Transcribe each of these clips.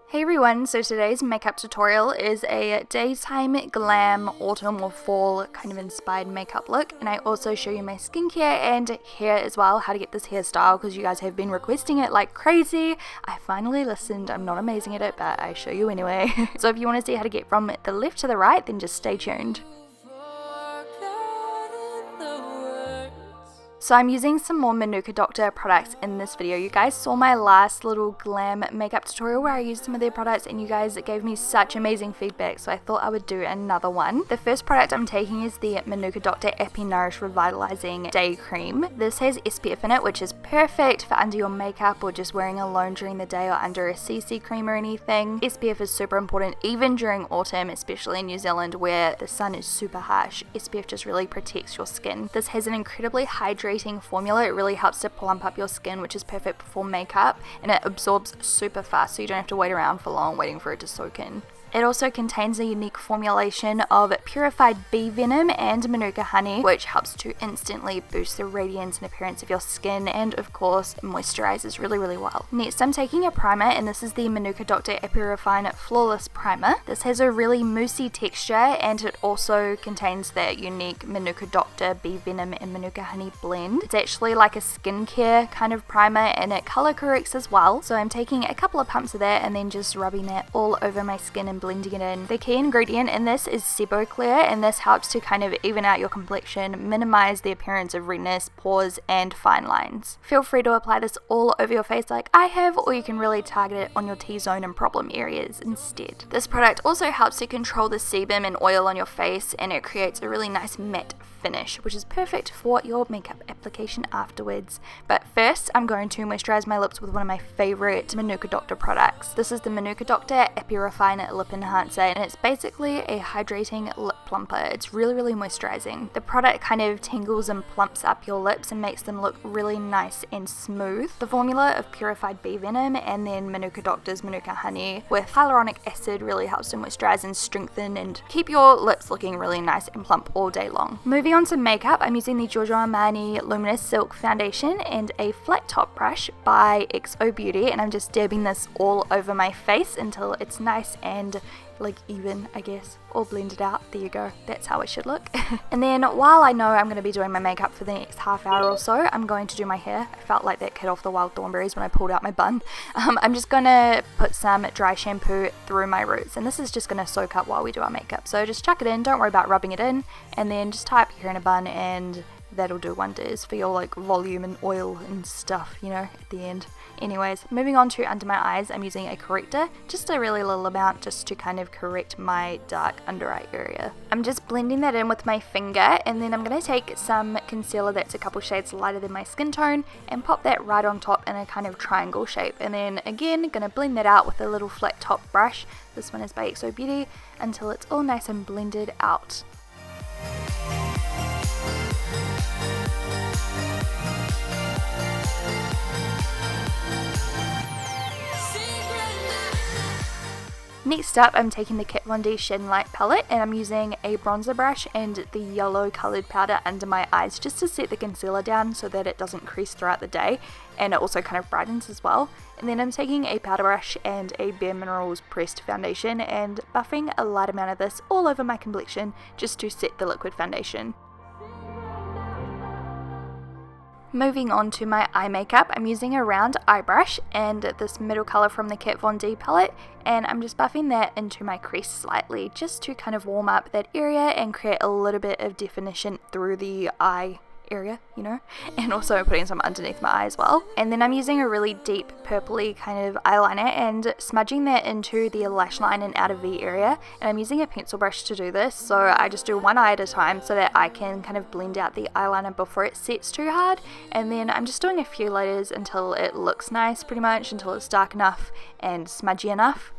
Hey everyone, so today's makeup tutorial is a daytime glam autumn or fall kind of inspired makeup look, and I also show you my skincare and hair as well, how to get this hairstyle because you guys have been requesting it like crazy. I finally listened. I'm not amazing at it, but I show you anyway. So if you want to see how to get from the left to the right, then just stay tuned. So I'm using some more Manuka Doctor products in this video. You guys saw my last little glam makeup tutorial where I used some of their products and you guys gave me such amazing feedback, so I thought I would do another one. The first product I'm taking is the Manuka Doctor ApiNourish Revitalising Day Cream. This has SPF in it, which is perfect for under your makeup or just wearing alone during the day or under a CC cream or anything. SPF is super important even during autumn, especially in New Zealand where the sun is super harsh. SPF just really protects your skin. This has an incredibly hydrating formula. It really helps to plump up your skin, which is perfect before makeup, and it absorbs super fast so you don't have to wait around for long waiting for it to soak in. It also contains a unique formulation of purified bee venom and Manuka honey, which helps to instantly boost the radiance and appearance of your skin, and of course moisturizes really well. Next I'm taking a primer, and this is the Manuka Doctor ApiRefine Flawless Primer. This has a really moussey texture and it also contains that unique Manuka Doctor bee venom and Manuka honey blend. It's actually like a skincare kind of primer and it color corrects as well. So I'm taking a couple of pumps of that and then just rubbing that all over my skin and blending it in. The key ingredient in this is SeboClear, and this helps to kind of even out your complexion, minimize the appearance of redness, pores, and fine lines. Feel free to apply this all over your face like I have, or you can really target it on your T-zone and problem areas instead. This product also helps to control the sebum and oil on your face, and it creates a really nice matte finish, which is perfect for your makeup application afterwards. But first, I'm going to moisturize my lips with one of my favorite Manuka Doctor products. This is the Manuka Doctor ApiRefine Lip Enhancer, and it's basically a hydrating lip plumper. It's really moisturizing. The product kind of tingles and plumps up your lips and makes them look really nice and smooth. The formula of purified bee venom and then Manuka Doctor's Manuka honey with hyaluronic acid really helps to moisturize and strengthen and keep your lips looking really nice and plump all day long. Moving on to makeup, I'm using the Giorgio Armani Luminous Silk Foundation and a flat top brush by XoBeauty, and I'm just dabbing this all over my face until it's nice and like even, I guess, all blended out. There you go, that's how it should look. And then while I know I'm going to be doing my makeup for the next half hour or so, I'm going to do my hair. I felt like that kid off the Wild Thornberries when I pulled out my bun. I'm just going to put some dry shampoo through my roots, and this is just going to soak up while we do our makeup. So just chuck it in, don't worry about rubbing it in, and then just tie up your hair in a bun and that'll do wonders for your like volume and oil and stuff, you know, at the end. Anyways, moving on to under my eyes, I'm using a corrector, just a really little amount just to kind of correct my dark under eye area. I'm just blending that in with my finger, and then I'm going to take some concealer that's a couple shades lighter than my skin tone and pop that right on top in a kind of triangle shape, and then again going to blend that out with a little flat top brush. This one is by XoBeauty, until it's all nice and blended out. Next up, I'm taking the Blondie Shin Light palette, and I'm using a bronzer brush and the yellow coloured powder under my eyes just to set the concealer down so that it doesn't crease throughout the day, and it also kind of brightens as well. And then I'm taking a powder brush and a Bare Minerals pressed foundation and buffing a light amount of this all over my complexion just to set the liquid foundation. Moving on to my eye makeup, I'm using a round eye brush and this middle colour from the Kat Von D palette, and I'm just buffing that into my crease slightly just to kind of warm up that area and create a little bit of definition through the eye area, you know, and also putting some underneath my eye as well. And then I'm using a really deep purpley kind of eyeliner and smudging that into the lash line and outer V area, and I'm using a pencil brush to do this, so I just do one eye at a time so that I can kind of blend out the eyeliner before it sets too hard. And then I'm just doing a few layers until it looks nice, pretty much until it's dark enough and smudgy enough.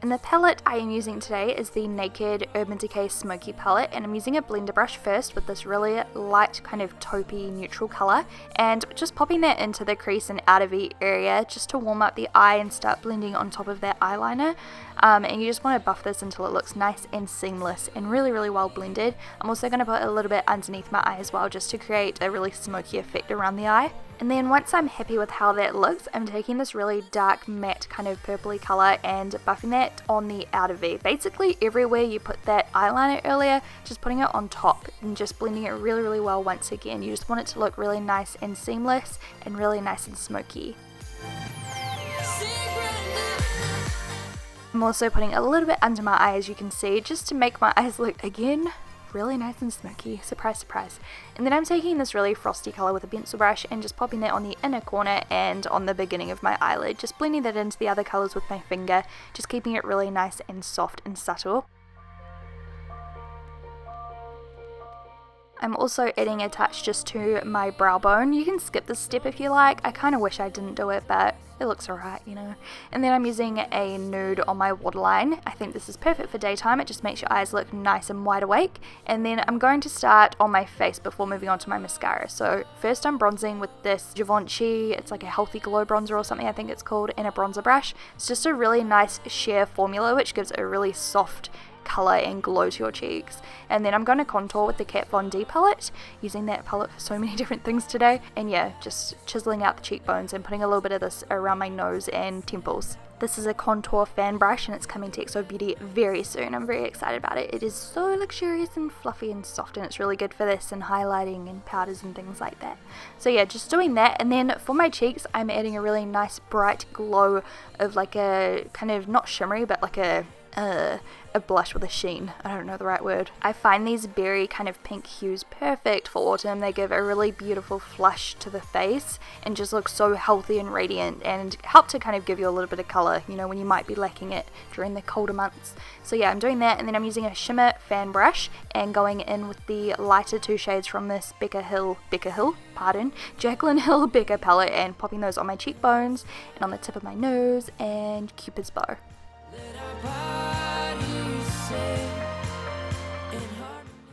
And the palette I am using today is the Naked Urban Decay Smoky palette, and I'm using a blender brush first with this really light kind of taupey neutral colour, and just popping that into the crease and outer V area just to warm up the eye and start blending on top of that eyeliner. And you just want to buff this until it looks nice and seamless and really well blended. I'm also going to put a little bit underneath my eye as well, just to create a really smoky effect around the eye. And then once I'm happy with how that looks, I'm taking this really dark matte kind of purpley colour and buffing that on the outer V. Basically everywhere you put that eyeliner earlier, just putting it on top and just blending it really well once again. You just want it to look really nice and seamless and really nice and smoky. I'm also putting a little bit under my eye, as you can see, just to make my eyes look, again, really nice and smoky. Surprise, surprise. And then I'm taking this really frosty colour with a pencil brush and just popping that on the inner corner and on the beginning of my eyelid, just blending that into the other colours with my finger, just keeping it really nice and soft and subtle. I'm also adding a touch just to my brow bone. You can skip this step if you like. I kind of wish I didn't do it, but it looks alright, you know. And then I'm using a nude on my waterline. I think this is perfect for daytime. It just makes your eyes look nice and wide awake. And then I'm going to start on my face before moving on to my mascara. So first I'm bronzing with this Givenchy, it's like a healthy glow bronzer or something I think it's called, and a bronzer brush. It's just a really nice sheer formula which gives a really soft colour and glow to your cheeks. And then I'm going to contour with the Kat Von D palette, using that palette for so many different things today. And yeah, just chiseling out the cheekbones and putting a little bit of this around my nose and temples. This is a contour fan brush and it's coming to XoBeauty very soon. I'm very excited about it. It is so luxurious and fluffy and soft, and it's really good for this and highlighting and powders and things like that. So yeah, just doing that. And then for my cheeks, I'm adding a really nice bright glow of like a kind of, not shimmery, but like a blush with a sheen. I don't know the right word. I find these berry kind of pink hues perfect for autumn. They give a really beautiful flush to the face and just look so healthy and radiant, and help to kind of give you a little bit of colour, you know, when you might be lacking it during the colder months. So yeah, I'm doing that, and then I'm using a shimmer fan brush and going in with the lighter two shades from this Jaclyn Hill Becca palette, and popping those on my cheekbones and on the tip of my nose and Cupid's bow.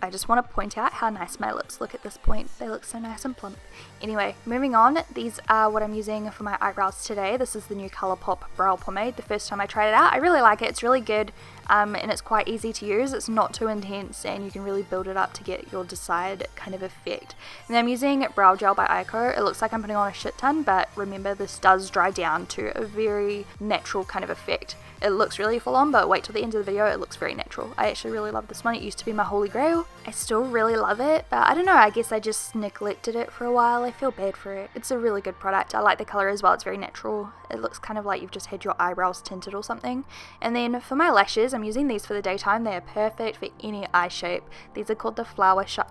I just want to point out how nice my lips look at this point. They look so nice and plump. Anyway, moving on, these are what I'm using for my eyebrows today. This is the new Colourpop brow pomade. The first time I tried it out, I really like it. It's really good, and it's quite easy to use. It's not too intense, and you can really build it up to get your desired kind of effect. And I'm using brow gel by Eyeko. It looks like I'm putting on a shit ton, but remember, this does dry down to a very natural kind of effect. It looks really full on, but wait till the end of the video, it looks very natural. I actually really love this one. It used to be my holy grail. I still really love it, but I don't know, I guess I just neglected it for a while. I feel bad for it. It's a really good product. I like the colour as well. It's very natural. It looks kind of like you've just had your eyebrows tinted or something. And then for my lashes, I'm using these for the daytime. They are perfect for any eye shape. These are called the Flower Child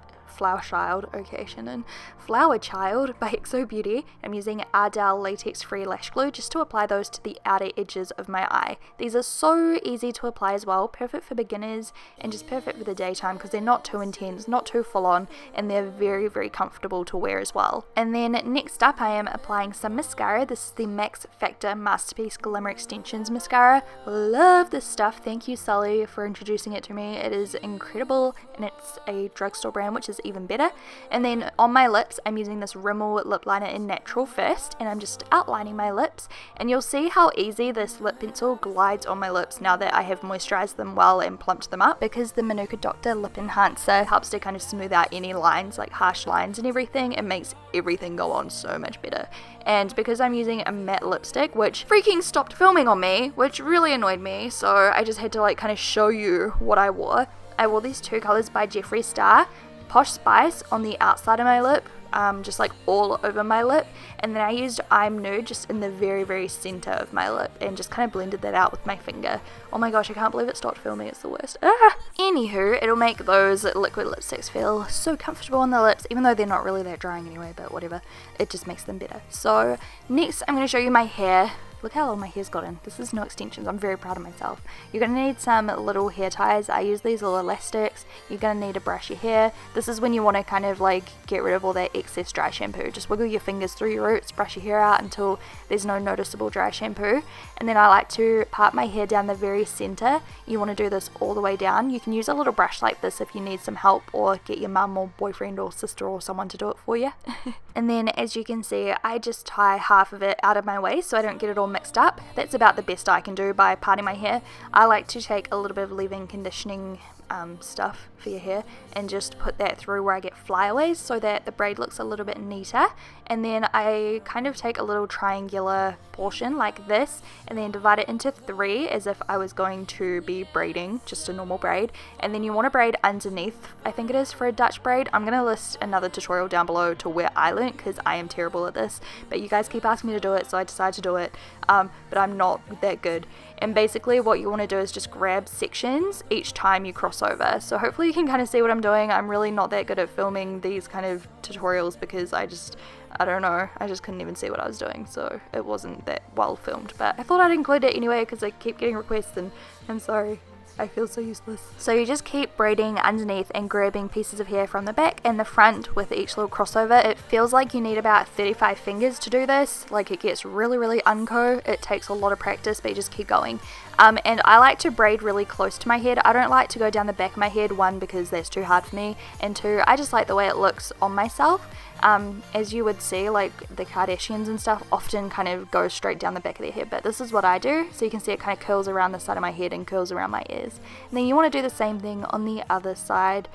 by XoBeauty. I'm using Ardell latex free lash glue just to apply those to the outer edges of my eye. These are so easy to apply as well, perfect for beginners and just perfect for the daytime because they're not too intense, not too full on, and they're very comfortable to wear as well. And then next up, I am applying some mascara. This is the Max Factor Masterpiece Glamour Extensions mascara. Love this stuff. Thank you, Sully, for introducing it to me. It is incredible, and it's a drugstore brand, which is even better. And then on my lips, I'm using this Rimmel lip liner in Natural first, and I'm just outlining my lips, and you'll see how easy this lip pencil glides on my lips now that I have moisturized them well and plumped them up, because the Manuka Doctor Lip Enhancer helps to kind of smooth out any lines, like harsh lines and everything. It makes everything go on so much better. And because I'm using a matte lipstick, which freaking stopped filming on me, which really annoyed me, so I just had to like kind of show you what I wore. I wore these two colors by Jeffree Star, Posh Spice on the outside of my lip, just like all over my lip, and then I used I'm Nude just in the very center of my lip and just kind of blended that out with my finger. Oh my gosh, I can't believe it stopped filming, it's the worst. Anywho, it'll make those liquid lipsticks feel so comfortable on the lips, even though they're not really that drying anyway, but whatever, it just makes them better. So next I'm going to show you my hair. look how long my hair's gotten. This is no extensions. I'm very proud of myself. You're going to need some little hair ties. I use these little elastics. You're going to need to brush your hair. This is when you want to kind of like get rid of all that excess dry shampoo. Just wiggle your fingers through your roots, brush your hair out until there's no noticeable dry shampoo. And then I like to part my hair down the very center. You want to do this all the way down. You can use a little brush like this if you need some help, or get your mum or boyfriend or sister or someone to do it for you. And then as you can see, I just tie half of it out of my way so I don't get it all mixed up. That's about the best I can do by parting my hair. I like to take a little bit of leave-in conditioning stuff for your hair and just put that through where I get flyaways so that the braid looks a little bit neater. And then I kind of take a little triangular portion like this and then divide it into 3 as if I was going to be braiding just a normal braid. And then you want to braid underneath, I think it is, for a Dutch braid. I'm going to list another tutorial down below to where I learned, because I am terrible at this, but you guys keep asking me to do it, so I decided to do it, but I'm not that good. And basically what you want to do is just grab sections each time you cross over. So hopefully you can kind of see what I'm doing. I'm really not that good at filming these kind of tutorials because I don't know, I just couldn't even see what I was doing, so it wasn't that well filmed. But I thought I'd include it anyway because I keep getting requests, and I'm sorry. I feel so useless. So you just keep braiding underneath and grabbing pieces of hair from the back and the front with each little crossover. It feels like you need about 35 fingers to do this. Like, it gets really unco. It takes a lot of practice, but you just keep going. And I like to braid really close to my head. I don't like to go down the back of my head, 1, because that's too hard for me, and 2, I just like the way it looks on myself. As you would see, like the Kardashians and stuff often kind of go straight down the back of their head, but this is what I do. So you can see it kind of curls around the side of my head and curls around my ears. And then you want to do the same thing on the other side,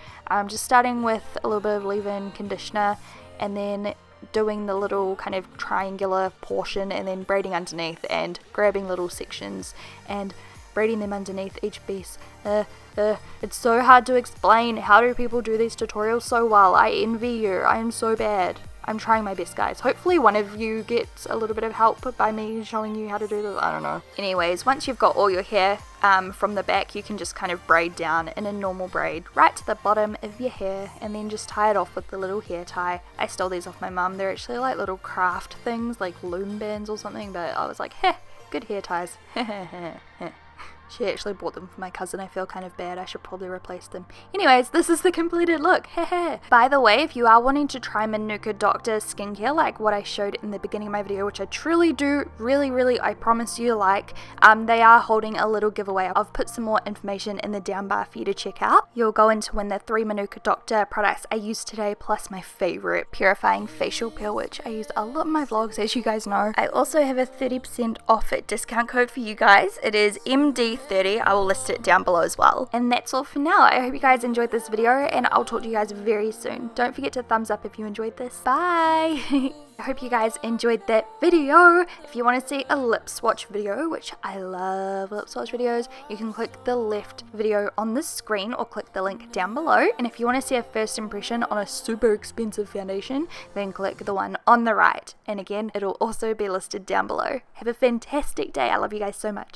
just starting with a little bit of leave-in conditioner and then doing the little kind of triangular portion and then braiding underneath and grabbing little sections and braiding them underneath each piece. It's so hard to explain. How do people do these tutorials so well? I envy you. I am so bad. I'm trying my best, guys. Hopefully one of you gets a little bit of help by me showing you how to do this. I don't know. Anyways, once you've got all your hair from the back, you can just kind of braid down in a normal braid right to the bottom of your hair and then just tie it off with the little hair tie. I stole these off my mum. They're actually like little craft things, like loom bands or something, but I was like, heh, good hair ties. She actually bought them for my cousin. I feel kind of bad. I should probably replace them. Anyways, this is the completed look. By the way, if you are wanting to try Manuka Doctor skincare like what I showed in the beginning of my video, which I truly do really, I promise you like, they are holding a little giveaway. I've put some more information in the down bar for you to check out. You'll go in to win the 3 Manuka Doctor products I used today, plus my favorite purifying facial peel, which I use a lot in my vlogs, as you guys know. I also have a 30% off discount code for you guys. It is MD30. I will list it down below as well. And that's all for now. I hope you guys enjoyed this video, and I'll talk to you guys very soon. Don't forget to thumbs up if you enjoyed this. Bye! I hope you guys enjoyed that video. If you want to see a lip swatch video, which I love lip swatch videos, you can click the left video on the screen or click the link down below. And if you want to see a first impression on a super expensive foundation, then click the one on the right. And again, it'll also be listed down below. Have a fantastic day. I love you guys so much.